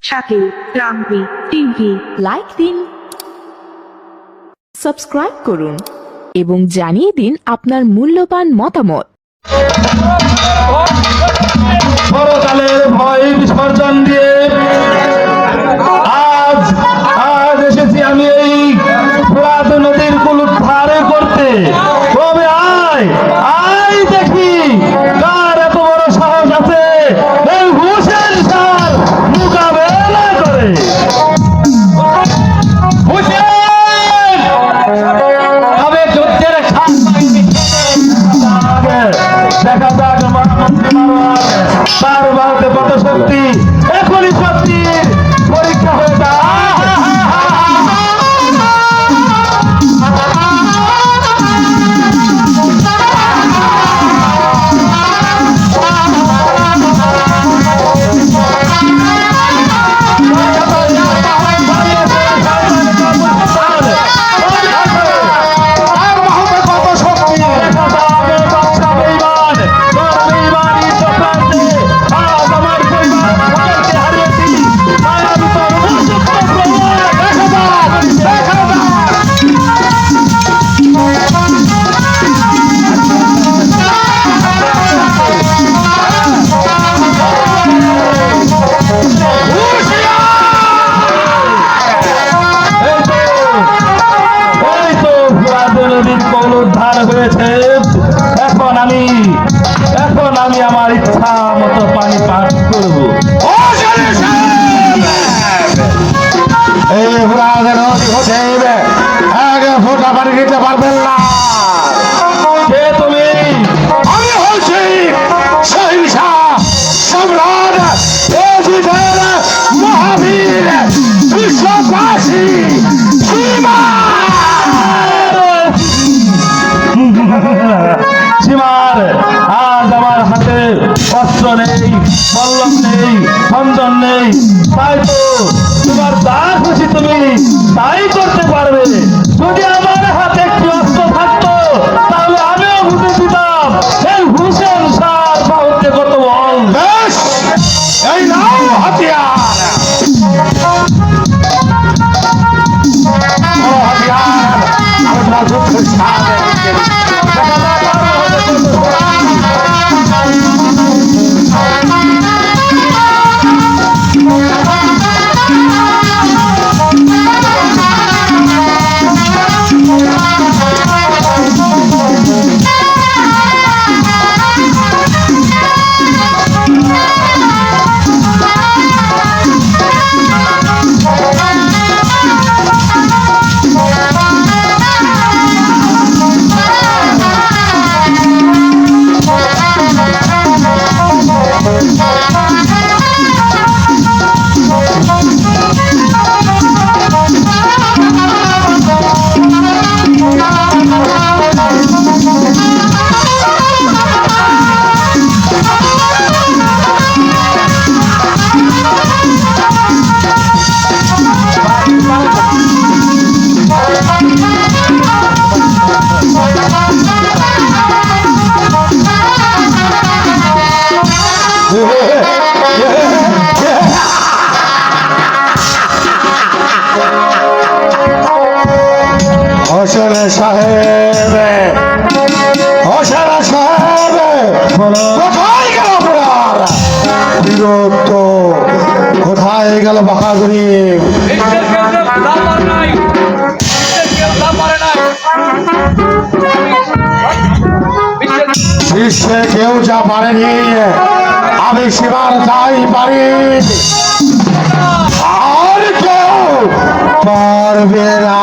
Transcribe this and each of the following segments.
সাথে রামবি TV like দিন, subscribe করুন এবং জানিয়ে দিন আপনার মূল্যবান মতামত। পরকালের ভয় বিসর্জন দিয়ে আজ এসেছি আমি এই ফোরাত নদীর কুল উদ্ধার করতে। তবে আয় দেখি কার এত বড় সাহস আছে এই হুসেন শাহর মোকাবেলা করে। তবে যুদ্ধের দেখা যাক তার বাড়িতে কত শক্তি। এখনই শক্তির পরীক্ষা হয়ে যায়। উদ্ধার হয়েছে। এখন আমি আমার ইচ্ছা মতো পানি পান করব। এই ফোটা পানি দিতে পারবেন না। কে তুমি? আমি হচ্ছি সহিংসা সম্রাট মহাবীর বিশ্ববাসী সীমার। আজ আমার হাতে অস্ত্র নেই, বল্লম নেই, খঞ্জন নেই, তাই তো তোমার যা খুশি তুমি তাই করতে পারবে। যদি আমার হাতে একটি অস্ত্র থাকতো তাহলে আমিও বুঝে দিতাম এই হুসেন শাহর বাহুতে কত বল। বেশ, এই নাও হাতিয়ার। আমরা যুদ্ধের সাথে হোসেন সাহেব, হোসেন সাহেব কোথায় গেল আপনার বীরত্ব? কোথায় গেল বাহাদুরি? বিশ্বে কেউ যা পারেনি আমি সীমার তাই পারি, আর কেউ পারবে না।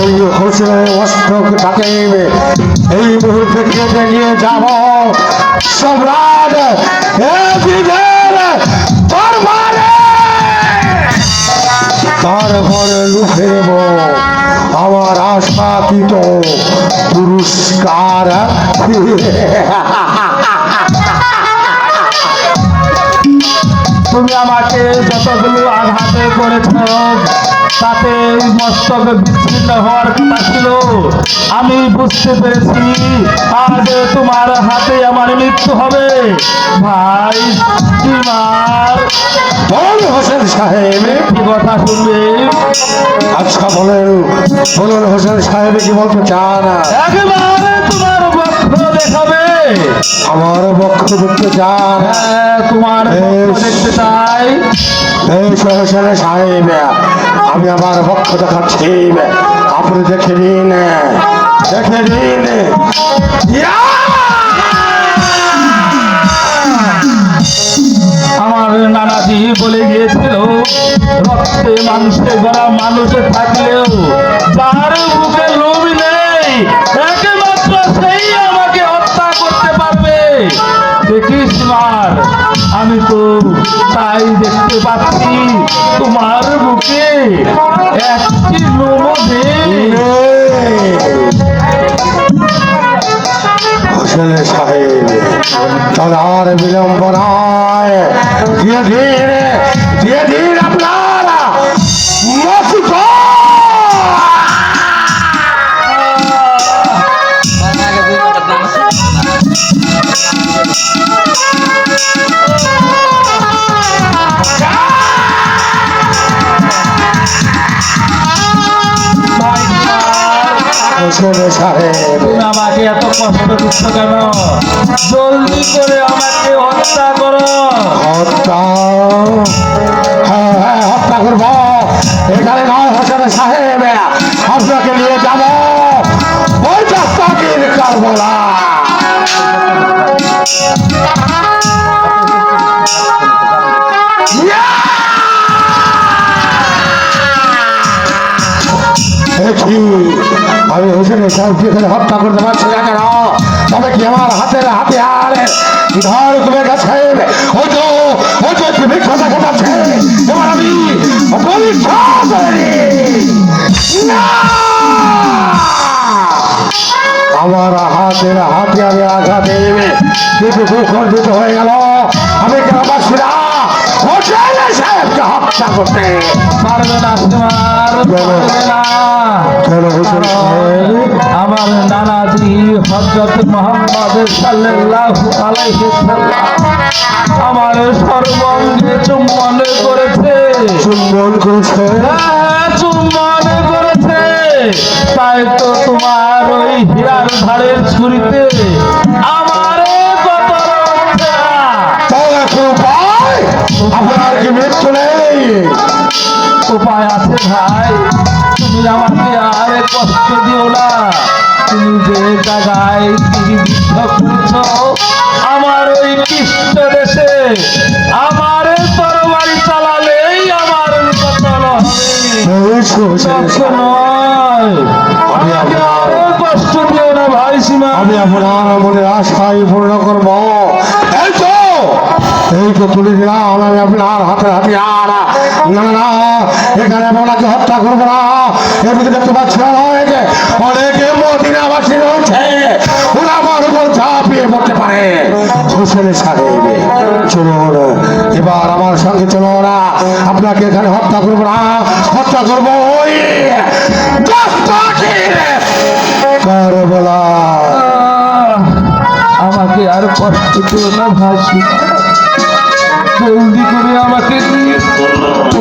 এই হোসেনের অস্ত্রটাকে এই মুহূর্তে কেটে নিয়ে যাব সম্রাট তারপরে লুফে নেব আমার আশাতীত পুরস্কার। তুমি আমাকে যতগুলো আঘাতে করেছ তাতে মস্তক বিচ্ছিন্ন হওয়ার কথা ছিল। আমি বুঝতে পেরেছি আজ তোমার হাতে আমার মৃত্যু হবে। ভাই তোমার বল হোসেন সাহেব, কি কথা শুনবে? আচ্ছা বলেন, বলুন হোসেন সাহেব কি বলতে চান? একেবারে তোমার বক্ষ দেখাবে। আমার বক্ষ দেখতে চান? হ্যাঁ, তোমার বক্ষ দেখতে চাই। এই হোসেন সাহেব, আমি আমার বক্ষ দেখাচ্ছি, আপনি দেখে নিন, দেখে নিন। ইয়া! আমার নানাজি বলে গিয়েছিল, রক্তে মাংসে গড়া মানুষে থাকলেও যার বুকে লোভ নেই একমাত্র সেই আমাকে হত্যা করতে পারবে। দেখিস মার, আমি তো তাই দেখতে পাচ্ছি তোমার বুকে একটি লোভ নেই। হোসেন সাহেব, তাহলে আর বিলম্ব নয়, দিয়ে দিন আপনার মস্তিষ্ক। হোসেন সাহেব, তুমি আমাকে এত কষ্ট দিচ্ছ কেন? জলদি করে আমাকে হত্যা করো। হত্যা? হ্যাঁ হ্যাঁ, হত্যা করবো। এখানে নয় হোসেন সাহেব, আপনাকে নিয়ে যাব ওই চাস্তাগির কারবালা। দেখি আমি হোসেন সাহেবকে এখানে হত্যা করতে পারছি না কেন? তবে কি আমার হাতের হাতিয়ার ধর কমে গেছে? ওই তো একটি ভিক্ষা দেখা যাচ্ছে। এবার আমি পরীক্ষা করি। না! আমার হাতের হাতিয়ারে আঘাতে কিন্তু সুখর্জিত হয়ে গেল। আমি কেন পারছি না হোসেন সাহেবকে হত্যা করতে? পারবে না তোমার, পারবে না। কেন হোসেন সাহেব? আমার নানাজি হযরত মুহাম্মদ সাল্লাল্লাহু আলাইহি সাল্লাম আমার সর্বাঙ্গে চুম্বন করেছে। চুম্বন করেছে? হ্যাঁ, চুম্বন করেছে। তাই তো তোমার ওই হীরার ধারের ছুরিতে আমার কত রক্ষা। তাহলে কি উপায়? আপনার কি মৃত্যু নেই? উপায় আছে ভাই, তুমি আমাকে আর কষ্ট দিও না। তুমি যে জায়গায় তীরবিদ্ধ করেছ আমার ওই কৃষ্ণ দেশে, আমার তরবারি চালালেই আমার কতল হবে। কষ্ট নয়, আমাকে আর কষ্ট দিও না ভাই সীমা। আমি আপনার মনের আশাই পূর্ণ করব। এই তো তুলে দিলাম আমি আপনার হাতে হাতিয়ার। না না, এখানে আপনাকে হত্যা করবো না। এদিকে দেখতে পাচ্ছি না অনেকে মদিনাবাসী রয়েছে, ওরা আমার উপর ঝাঁপিয়ে পড়তে পারে। হোসেন সাহেব চলুন, এবার আমার সঙ্গে চলুন। আপনাকে এখানে হত্যা করবো না, হত্যা করবো ওই কারবালা। আমাকে আর কষ্ট দিও না ভাই সীমা, জলদি করে আমাকে নিয়ে চলুন।